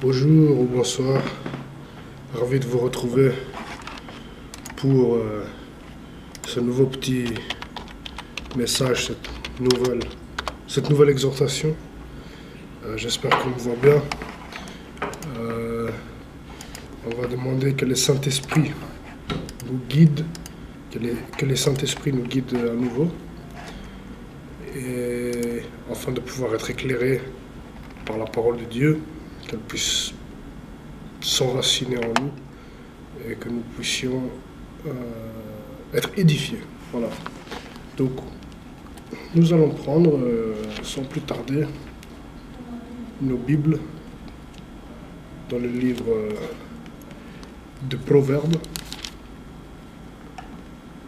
Bonjour ou bonsoir, ravi de vous retrouver pour ce nouveau petit message, cette nouvelle exhortation. J'espère qu'on me voit bien. On va demander que le Saint-Esprit nous guide, que le Saint-Esprit nous guide à nouveau, et afin de pouvoir être éclairé par la parole de Dieu, qu'elle puisse s'enraciner en nous et que nous puissions être édifiés. Voilà. Donc, nous allons prendre, sans plus tarder, nos Bibles dans le livre de Proverbes.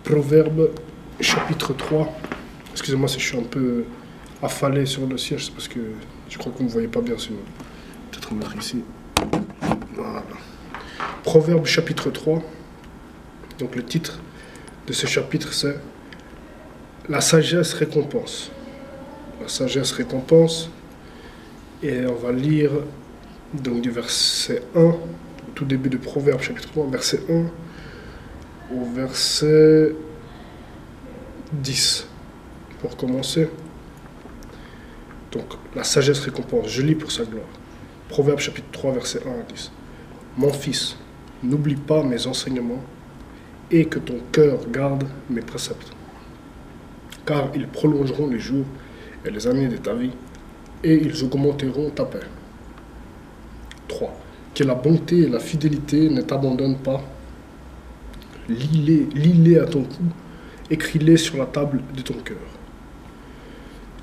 Proverbes, chapitre 3. Excusez-moi si je suis un peu affalé sur le siège, c'est parce que je crois que vous ne me voyez pas bien, sinon peut-être mettre ici. Voilà. Proverbes, chapitre 3. Donc le titre de ce chapitre, c'est « La sagesse récompense ». La sagesse récompense. Et on va lire donc du verset 1, au tout début de Proverbes, chapitre 3, verset 1 au verset 10. Pour commencer, donc la sagesse récompense, je lis pour sa gloire. Proverbes chapitre 3, verset 1 à 10. Mon fils, n'oublie pas mes enseignements et que ton cœur garde mes préceptes, car ils prolongeront les jours et les années de ta vie et ils augmenteront ta paix. 3. Que la bonté et la fidélité ne t'abandonnent pas. Lis-les à ton cou, écris-les sur la table de ton cœur.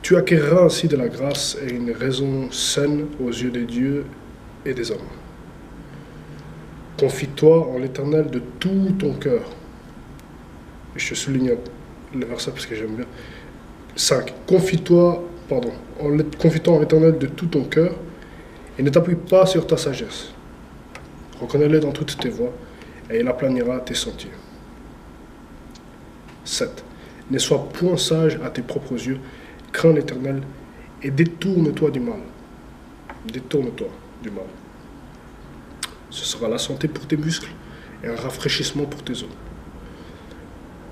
Tu acquerras ainsi de la grâce et une raison saine aux yeux des dieux et des hommes. Confie-toi en l'Éternel de tout ton cœur. Et je souligne le verset parce que j'aime bien. 5. Confie-toi en l'Éternel de tout ton cœur et ne t'appuie pas sur ta sagesse. Reconnais-le dans toutes tes voies et il aplanira tes sentiers. 7. Ne sois point sage à tes propres yeux. Crains l'Éternel et détourne-toi du mal. Détourne-toi du mal. Ce sera la santé pour tes muscles et un rafraîchissement pour tes os.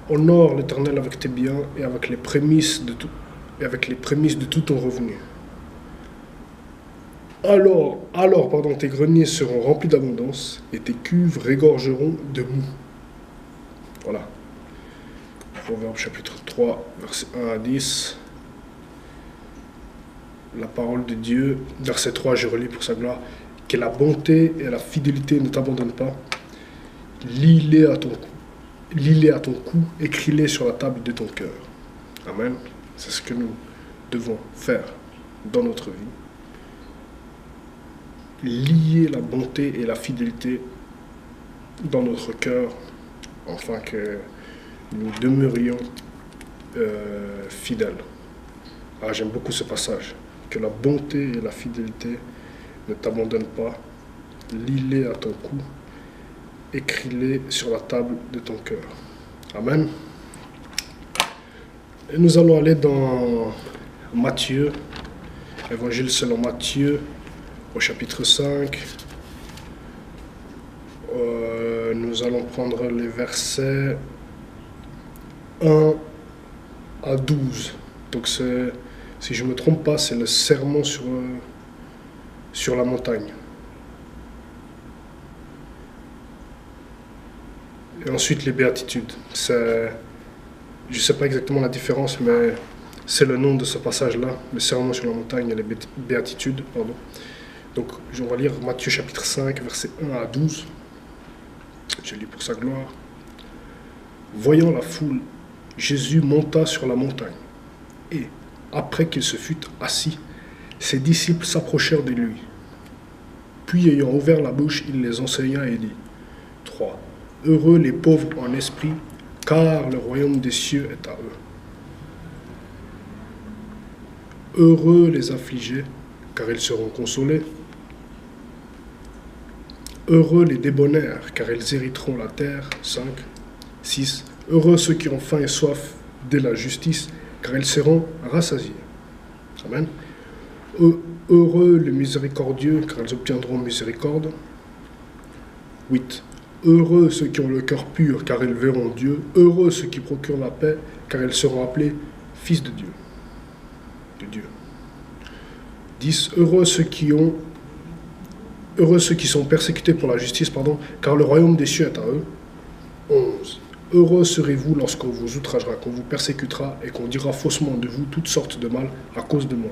Honore l'Éternel avec tes biens et avec les prémices de tout ton revenu. Alors, tes greniers seront remplis d'abondance et tes cuves régorgeront de mou. Voilà. Proverbe chapitre 3, verset 1 à 10. La parole de Dieu, verset 3, je relis pour sa gloire. Que la bonté et la fidélité ne t'abandonnent pas. Lis-les à ton cou, écris-les sur la table de ton cœur. Amen. C'est ce que nous devons faire dans notre vie. Lier la bonté et la fidélité dans notre cœur, afin que nous demeurions fidèles. Ah, j'aime beaucoup ce passage. Que la bonté et la fidélité ne t'abandonnent pas. Lis-les à ton cou. Écris-les sur la table de ton cœur. Amen. Et nous allons aller dans Matthieu, Évangile selon Matthieu, au chapitre 5. Nous allons prendre les versets 1 à 12. Donc c'est, si je ne me trompe pas, c'est le sermon sur la montagne. Et ensuite les béatitudes. Je ne sais pas exactement la différence, mais c'est le nom de ce passage-là, le sermon sur la montagne et les béatitudes. Pardon. Donc on va lire Matthieu chapitre 5, versets 1 à 12. Je lis pour sa gloire. Voyant la foule, Jésus monta sur la montagne. Et, après qu'il se fut assis, ses disciples s'approchèrent de lui. Puis, ayant ouvert la bouche, il les enseigna et dit, 3. Heureux les pauvres en esprit, car le royaume des cieux est à eux. Heureux les affligés, car ils seront consolés. Heureux les débonnaires, car ils hériteront la terre. 5. 6. Heureux ceux qui ont faim et soif de la justice, car ils seront rassasiés. Amen. Heureux les miséricordieux, car ils obtiendront miséricorde. 8. Heureux ceux qui ont le cœur pur, car ils verront Dieu. Heureux ceux qui procurent la paix, car ils seront appelés fils de Dieu. De Dieu. 10. Heureux ceux qui sont persécutés pour la justice, car le royaume des cieux est à eux. 11. Heureux serez-vous lorsqu'on vous outragera, qu'on vous persécutera et qu'on dira faussement de vous toutes sortes de mal à cause de moi.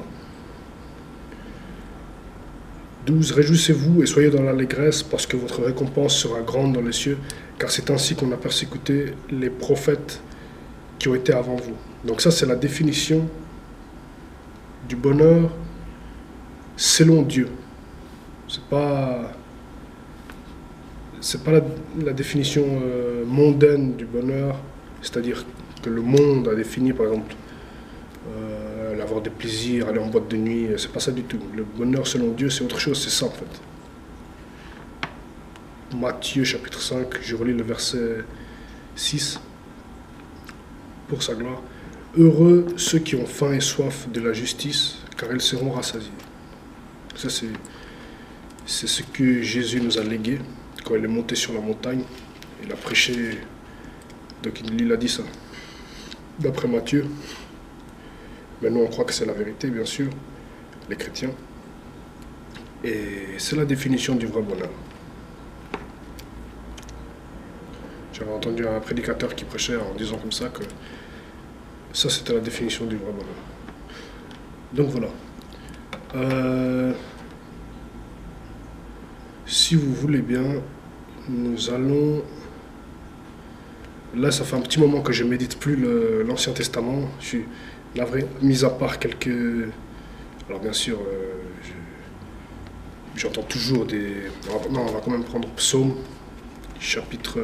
12. Réjouissez-vous et soyez dans l'allégresse parce que votre récompense sera grande dans les cieux, car c'est ainsi qu'on a persécuté les prophètes qui ont été avant vous. Donc ça, c'est la définition du bonheur selon Dieu. C'est pas la définition mondaine du bonheur, c'est-à-dire que le monde a défini, par exemple, avoir des plaisirs, aller en boîte de nuit, c'est pas ça du tout. Le bonheur selon Dieu, c'est autre chose, c'est ça en fait. Matthieu chapitre 5, je relis le verset 6. Pour sa gloire. Heureux ceux qui ont faim et soif de la justice, car ils seront rassasiés. Ça, c'est ce que Jésus nous a légué quand il est monté sur la montagne. Il a prêché, donc il a dit ça, d'après Matthieu. Mais nous, on croit que c'est la vérité, bien sûr, les chrétiens. Et c'est la définition du vrai bonheur. J'avais entendu un prédicateur qui prêchait en disant comme ça que ça, c'était la définition du vrai bonheur. Donc voilà. Si vous voulez bien, nous allons... Là, ça fait un petit moment que je ne médite plus l'Ancien Testament. Je suis navré, mis à part quelques... Alors bien sûr, j'entends toujours des... Non, on va quand même prendre Psaume chapitre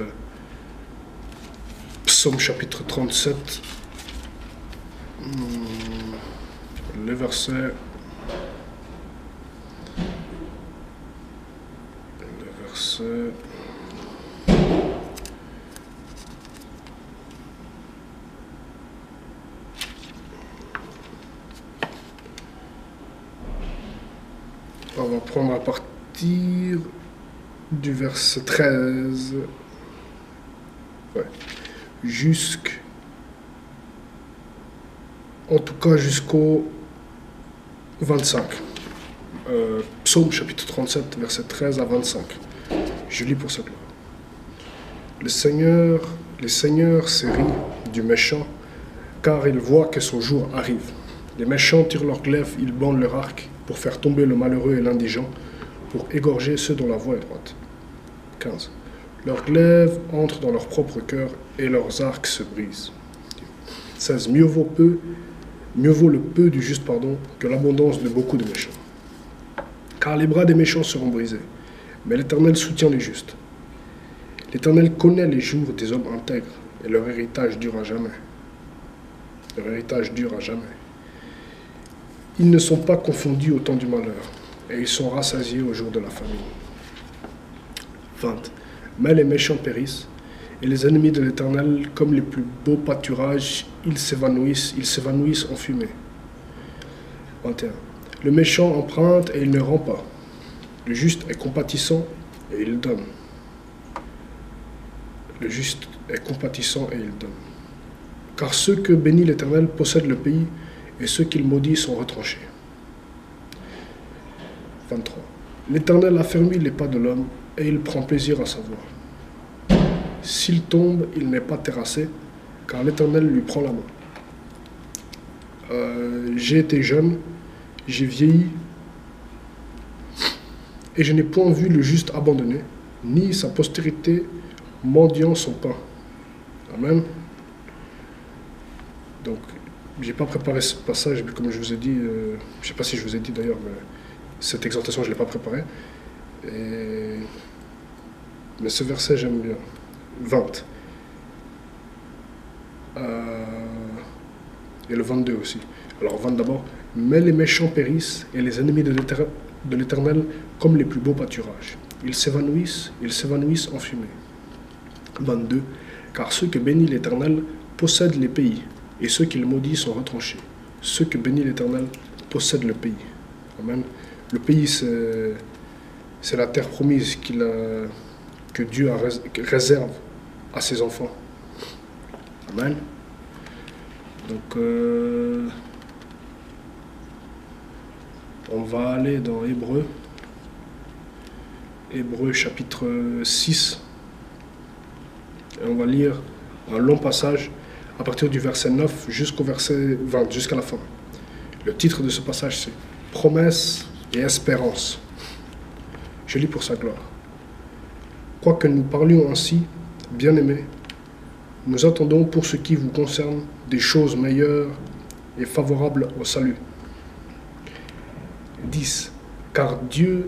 37. Le verset... On va prendre à partir du verset 13. Ouais. En tout cas jusqu'au 25. Psaume chapitre 37, verset 13 à 25. Je lis pour ça. Le Seigneur s'est ri du méchant, car il voit que son jour arrive. Les méchants tirent leur glaive, ils bandent leur arc pour faire tomber le malheureux et l'indigent, pour égorger ceux dont la voie est droite. 15. Leurs glaives entrent dans leur propre cœur et leurs arcs se brisent. 16. Mieux vaut le peu du juste que l'abondance de beaucoup de méchants. Car les bras des méchants seront brisés, mais l'Éternel soutient les justes. L'Éternel connaît les jours des hommes intègres, et leur héritage dure à jamais. Leur héritage dure à jamais. Ils ne sont pas confondus au temps du malheur, et ils sont rassasiés au jour de la famine. 20. Mais les méchants périssent, et les ennemis de l'Éternel, comme les plus beaux pâturages, ils s'évanouissent en fumée. 21. Le méchant emprunte et il ne rend pas. Le juste est compatissant et il donne. Le juste est compatissant et il donne. Car ceux que bénit l'Éternel possèdent le pays, et ceux qu'il maudit sont retranchés. 23. L'Éternel affermit les pas de l'homme, et il prend plaisir à sa voie. S'il tombe, il n'est pas terrassé, car l'Éternel lui prend la main. J'ai été jeune, j'ai vieilli, et je n'ai point vu le juste abandonné, ni sa postérité mendiant son pain. Amen. Donc, j'ai pas préparé ce passage, mais comme je vous ai dit, je sais pas si je vous ai dit d'ailleurs, mais cette exhortation, je l'ai pas préparée. Mais ce verset, j'aime bien. 20. Et le 22 aussi. Alors, 20 d'abord. Mais les méchants périssent, et les ennemis de l'Éternel comme les plus beaux pâturages. Ils s'évanouissent en fumée. 22. Car ceux que bénit l'Éternel possèdent les pays, et ceux qu'il maudit sont retranchés. Ceux que bénit l'Éternel possèdent le pays. Amen. Le pays, c'est la terre promise que Dieu réserve à ses enfants. Amen. Donc, on va aller dans Hébreu. Hébreu chapitre 6. Et on va lire un long passage à partir du verset 9 jusqu'au verset 20, jusqu'à la fin. Le titre de ce passage, c'est « Promesse et espérance ». Je lis pour sa gloire. « Quoique nous parlions ainsi, bien-aimés, nous attendons pour ce qui vous concerne des choses meilleures et favorables au salut. » 10. Car Dieu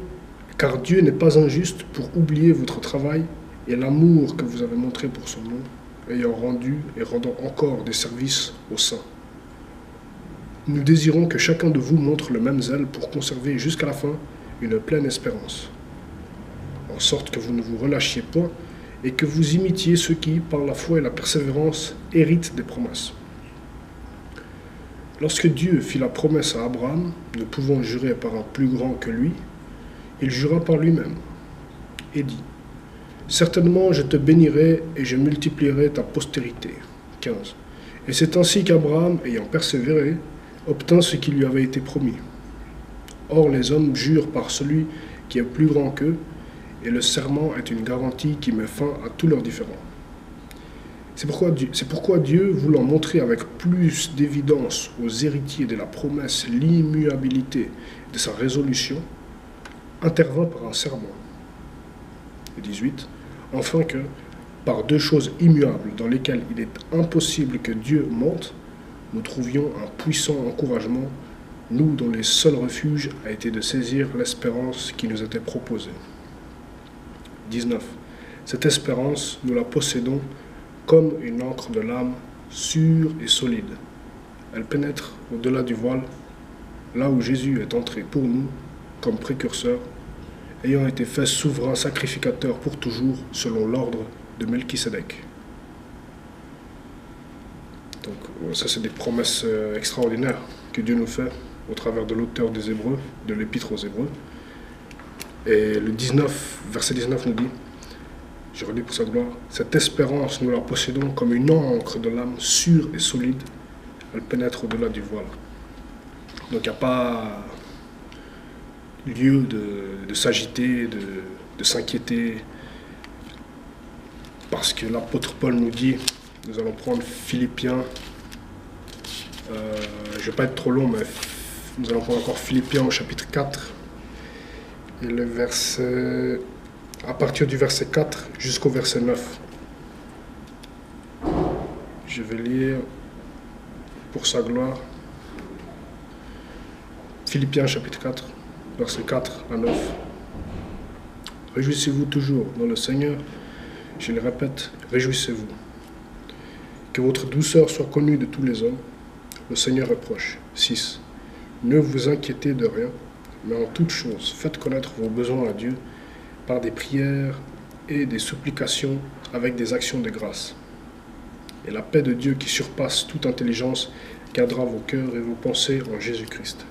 n'est pas injuste pour oublier votre travail et l'amour que vous avez montré pour son nom, ayant rendu et rendant encore des services aux saints. Nous désirons que chacun de vous montre le même zèle pour conserver jusqu'à la fin une pleine espérance, en sorte que vous ne vous relâchiez point et que vous imitiez ceux qui, par la foi et la persévérance, héritent des promesses. Lorsque Dieu fit la promesse à Abraham, ne pouvant jurer par un plus grand que lui, il jura par lui-même et dit « Certainement je te bénirai et je multiplierai ta postérité. » 15. Et c'est ainsi qu'Abraham, ayant persévéré, obtint ce qui lui avait été promis. Or les hommes jurent par celui qui est plus grand qu'eux, et le serment est une garantie qui met fin à tous leurs différends. C'est pourquoi Dieu, voulant montrer avec plus d'évidence aux héritiers de la promesse l'immuabilité de sa résolution, intervint par un serment. 18. Enfin que, par deux choses immuables dans lesquelles il est impossible que Dieu mente, nous trouvions un puissant encouragement, nous dont le seul refuge a été de saisir l'espérance qui nous était proposée. 19. Cette espérance, nous la possédons comme une encre de l'âme, sûre et solide. Elle pénètre au-delà du voile, là où Jésus est entré pour nous, comme précurseur, ayant été fait souverain sacrificateur pour toujours, selon l'ordre de Melchisédek. Donc ça, c'est des promesses extraordinaires que Dieu nous fait au travers de l'auteur des Hébreux, de l'Épître aux Hébreux. Et le 19, verset 19 nous dit, je relis pour sa gloire, cette espérance, nous la possédons comme une encre de l'âme sûre et solide, elle pénètre au-delà du voile. Donc il n'y a pas lieu de s'agiter, de s'inquiéter, parce que l'apôtre Paul nous dit, nous allons prendre Philippiens, je ne vais pas être trop long, mais nous allons prendre encore Philippiens au chapitre 4, et le verset, à partir du verset 4 jusqu'au verset 9. Je vais lire pour sa gloire. Philippiens chapitre 4, verset 4 à 9. Réjouissez-vous toujours dans le Seigneur. Je le répète, réjouissez-vous. Que votre douceur soit connue de tous les hommes. Le Seigneur est proche. 6. Ne vous inquiétez de rien, mais en toute chose, faites connaître vos besoins à Dieu par des prières et des supplications avec des actions de grâce. Et la paix de Dieu qui surpasse toute intelligence gardera vos cœurs et vos pensées en Jésus-Christ.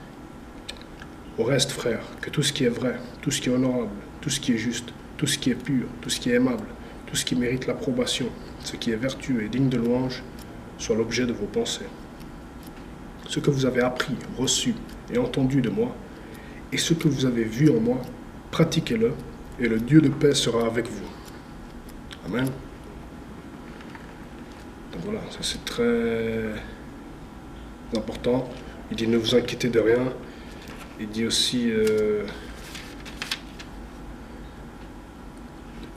Au reste, frères, que tout ce qui est vrai, tout ce qui est honorable, tout ce qui est juste, tout ce qui est pur, tout ce qui est aimable, tout ce qui mérite l'approbation, ce qui est vertueux et digne de louange, soit l'objet de vos pensées. Ce que vous avez appris, reçu et entendu de moi, et ce que vous avez vu en moi, pratiquez-le, et le Dieu de paix sera avec vous. Amen. Donc voilà, ça c'est très important. Il dit ne vous inquiétez de rien. Il dit aussi,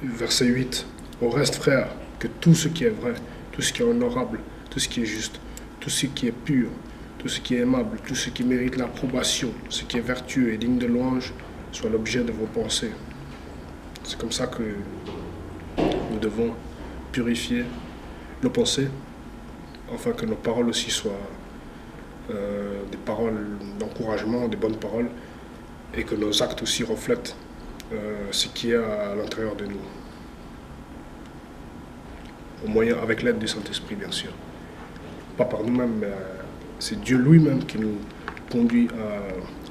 verset 8, au reste frères, que tout ce qui est vrai, tout ce qui est honorable, tout ce qui est juste, tout ce qui est pur, tout ce qui est aimable, tout ce qui mérite l'approbation, ce qui est vertueux et digne de louange, soit l'objet de vos pensées. C'est comme ça que nous devons purifier nos pensées, afin que nos paroles aussi soient des paroles d'encouragement, des bonnes paroles, et que nos actes aussi reflètent ce qui est à l'intérieur de nous. Au moyen, avec l'aide du Saint-Esprit, bien sûr. Pas par nous-mêmes, mais c'est Dieu lui-même qui nous conduit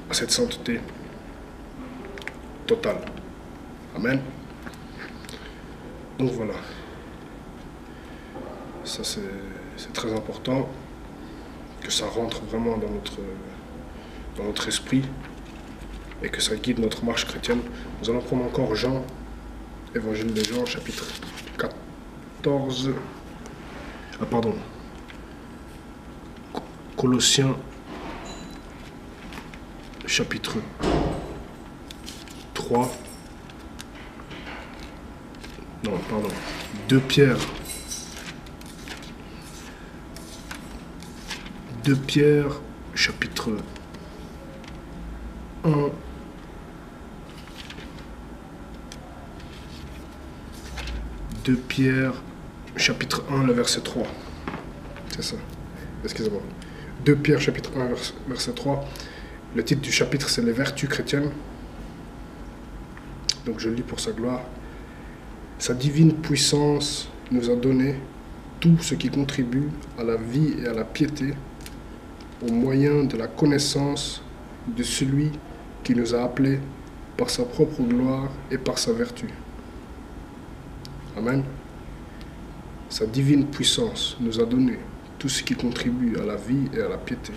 à cette sainteté totale. Amen. Donc voilà. Ça c'est très important que ça rentre vraiment dans notre esprit et que ça guide notre marche chrétienne. Nous allons prendre encore Jean, Évangile de Jean, chapitre 14. Ah pardon. Colossiens, chapitre 3. Non, pardon. 2 Pierre. 2 Pierre, chapitre 1. 2 Pierre, chapitre 1, le verset 3. C'est ça. Excusez-moi. 2 Pierre, chapitre 1, verset 3. Le titre du chapitre, c'est les vertus chrétiennes. Donc je lis pour sa gloire. Sa divine puissance nous a donné tout ce qui contribue à la vie et à la piété au moyen de la connaissance de celui qui nous a appelés par sa propre gloire et par sa vertu. Amen. Sa divine puissance nous a donné tout ce qui contribue à la vie et à la piété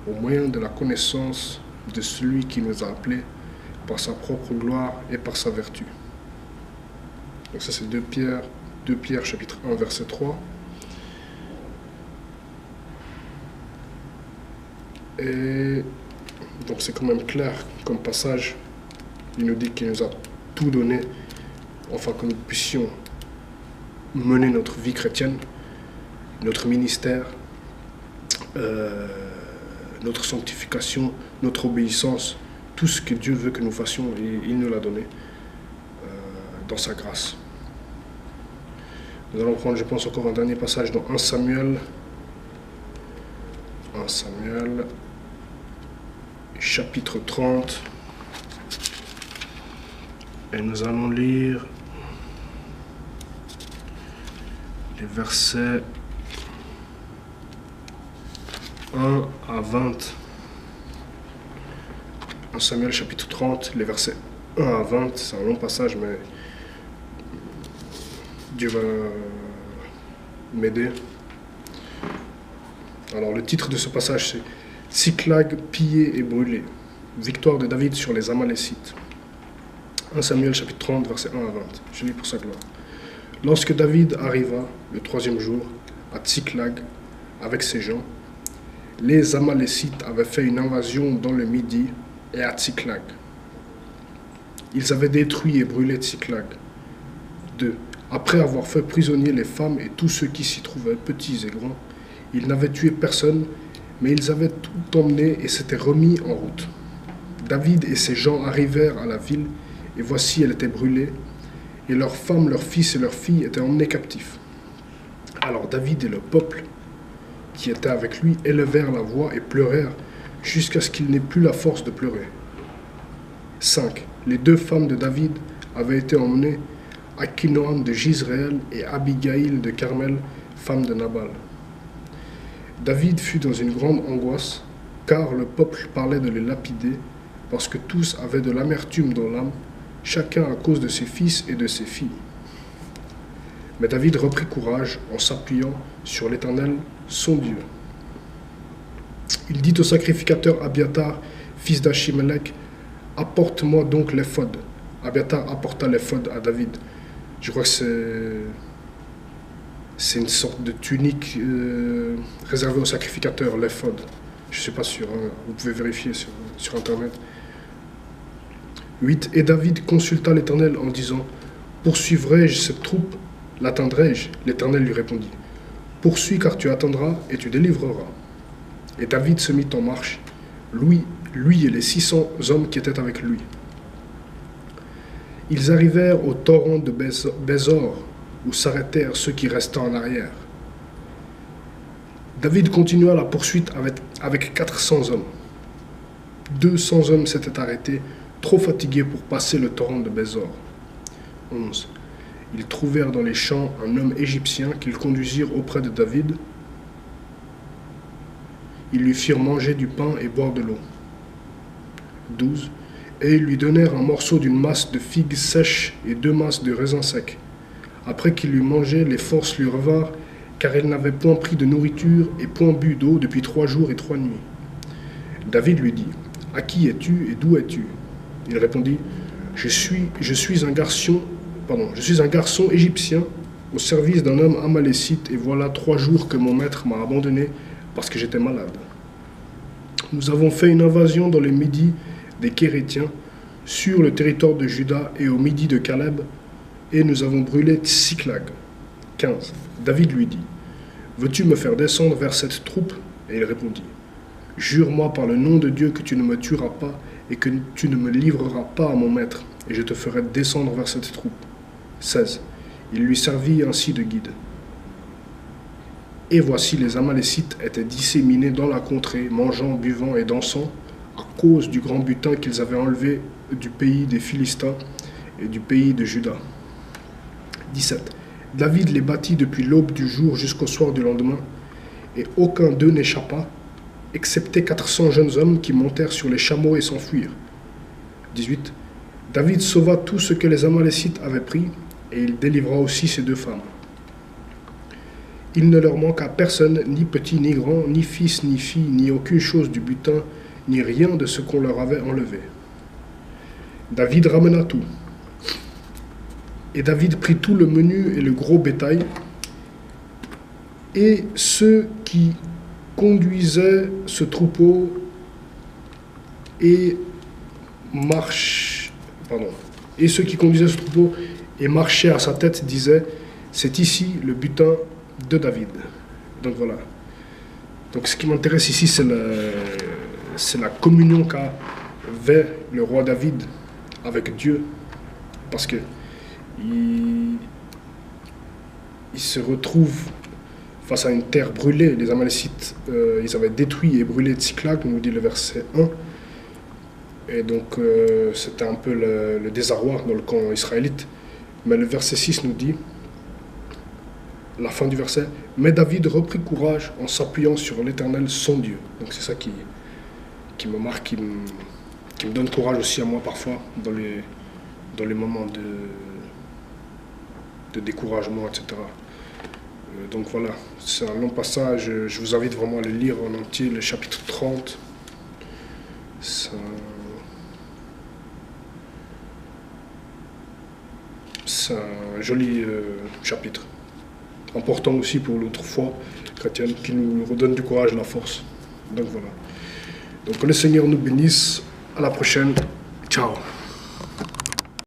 au moyen de la connaissance de celui qui nous a appelés par sa propre gloire et par sa vertu. Donc ça c'est 2 Pierre chapitre 1 verset 3. Et donc c'est quand même clair comme passage. Il nous dit qu'il nous a tout donné, afin que nous puissions mener notre vie chrétienne, notre ministère, notre sanctification, notre obéissance, tout ce que Dieu veut que nous fassions, et il nous l'a donné dans sa grâce. Nous allons prendre, je pense, encore un dernier passage dans 1 Samuel. 1 Samuel, chapitre 30. Et nous allons lire les versets 1 à 20. 1 Samuel, chapitre 30, les versets 1 à 20. C'est un long passage, mais Dieu va m'aider. Alors le titre de ce passage c'est « Tsiklag pillé et brûlé, victoire de David sur les Amalécites ». 1 Samuel chapitre 30, versets 1 à 20. Je lis pour sa gloire. Lorsque David arriva le 3e jour à Tsiklag avec ses gens, les Amalécites avaient fait une invasion dans le Midi et à Tsiklag. Ils avaient détruit et brûlé Tsiklag. 2. Après avoir fait prisonnier les femmes et tous ceux qui s'y trouvaient, petits et grands, ils n'avaient tué personne, mais ils avaient tout emmené et s'étaient remis en route. David et ses gens arrivèrent à la ville, et voici elle était brûlée, et leurs femmes, leurs fils et leurs filles étaient emmenés captifs. Alors David et le peuple qui était avec lui élevèrent la voix et pleurèrent jusqu'à ce qu'il n'ait plus la force de pleurer. 5. Les 2 femmes de David avaient été emmenées, Akinoam de Jizréel et Abigail de Carmel, femme de Nabal. David fut dans une grande angoisse, car le peuple parlait de les lapider, parce que tous avaient de l'amertume dans l'âme, chacun à cause de ses fils et de ses filles. Mais David reprit courage en s'appuyant sur l'Éternel, son Dieu. Il dit au sacrificateur Abiatar, fils d'Achimelech, « Apporte-moi donc l'éphod. » Abiatar apporta l'éphod à David. Je crois que c'est une sorte de tunique réservée aux sacrificateurs, l'éphod. Je ne suis pas sûr, hein. Vous pouvez vérifier sur Internet. 8. Et David consulta l'Éternel en disant, « Poursuivrai-je cette troupe? L'atteindrai-je » L'Éternel lui répondit, « Poursuis car tu attendras et tu délivreras. » Et David se mit en marche, lui et les 600 hommes qui étaient avec lui. Ils arrivèrent au torrent de Bézor, où s'arrêtèrent ceux qui restaient en arrière. David continua la poursuite avec 400 hommes. 200 hommes s'étaient arrêtés, trop fatigués pour passer le torrent de Bézor. 11. Ils trouvèrent dans les champs un homme égyptien qu'ils conduisirent auprès de David. Ils lui firent manger du pain et boire de l'eau. 12. Et ils lui donnèrent un morceau d'une masse de figues sèches et 2 masses de raisins secs. Après qu'il eut mangé, les forces lui revinrent, car il n'avait point pris de nourriture et point bu d'eau depuis 3 jours et 3 nuits. David lui dit, « À qui es-tu et d'où es-tu » Il répondit, je suis un garçon égyptien au service d'un homme amalécite, et voilà 3 jours que mon maître m'a abandonné parce que j'étais malade. Nous avons fait une invasion dans le midi des Kérétiens, sur le territoire de Juda et au midi de Caleb, et nous avons brûlé Tsiklag. 15. David lui dit, veux-tu me faire descendre vers cette troupe? Et il répondit, jure-moi par le nom de Dieu que tu ne me tueras pas et que tu ne me livreras pas à mon maître, et je te ferai descendre vers cette troupe. 16. Il lui servit ainsi de guide. Et voici, les Amalécites étaient disséminés dans la contrée, mangeant, buvant et dansant, à cause du grand butin qu'ils avaient enlevé du pays des Philistins et du pays de Juda. 17. David les battit depuis l'aube du jour jusqu'au soir du lendemain, et aucun d'eux n'échappa, excepté 400 jeunes hommes qui montèrent sur les chameaux et s'enfuirent. 18. David sauva tout ce que les Amalécites avaient pris, et il délivra aussi ses 2 femmes. Il ne leur manqua personne, ni petit ni grand, ni fils ni fille, ni aucune chose du butin, ni rien de ce qu'on leur avait enlevé. David ramena tout. Et David prit tout le menu et le gros bétail, et ceux qui conduisaient ce troupeau et marchaient à sa tête disaient, c'est ici le butin de David. Donc voilà. Donc ce qui m'intéresse ici, c'est la communion qu'avait le roi David avec Dieu, parce que il se retrouve face à une terre brûlée. Les Amalécites, ils avaient détruit et brûlé Tsiklag, nous dit le verset 1. Et donc, c'était un peu le désarroi dans le camp israélite. Mais le verset 6 nous dit, la fin du verset, « Mais David reprit courage en s'appuyant sur l'Éternel, son Dieu. » Donc c'est ça qui me marque, qui me donne courage aussi à moi parfois, dans les moments de découragement, etc. Donc voilà, c'est un long passage, je vous invite vraiment à le lire en entier, le chapitre 30. C'est un joli chapitre, important aussi pour notre foi chrétienne, qui nous redonne du courage et de la force. Donc voilà. Donc que le Seigneur nous bénisse, à la prochaine, ciao.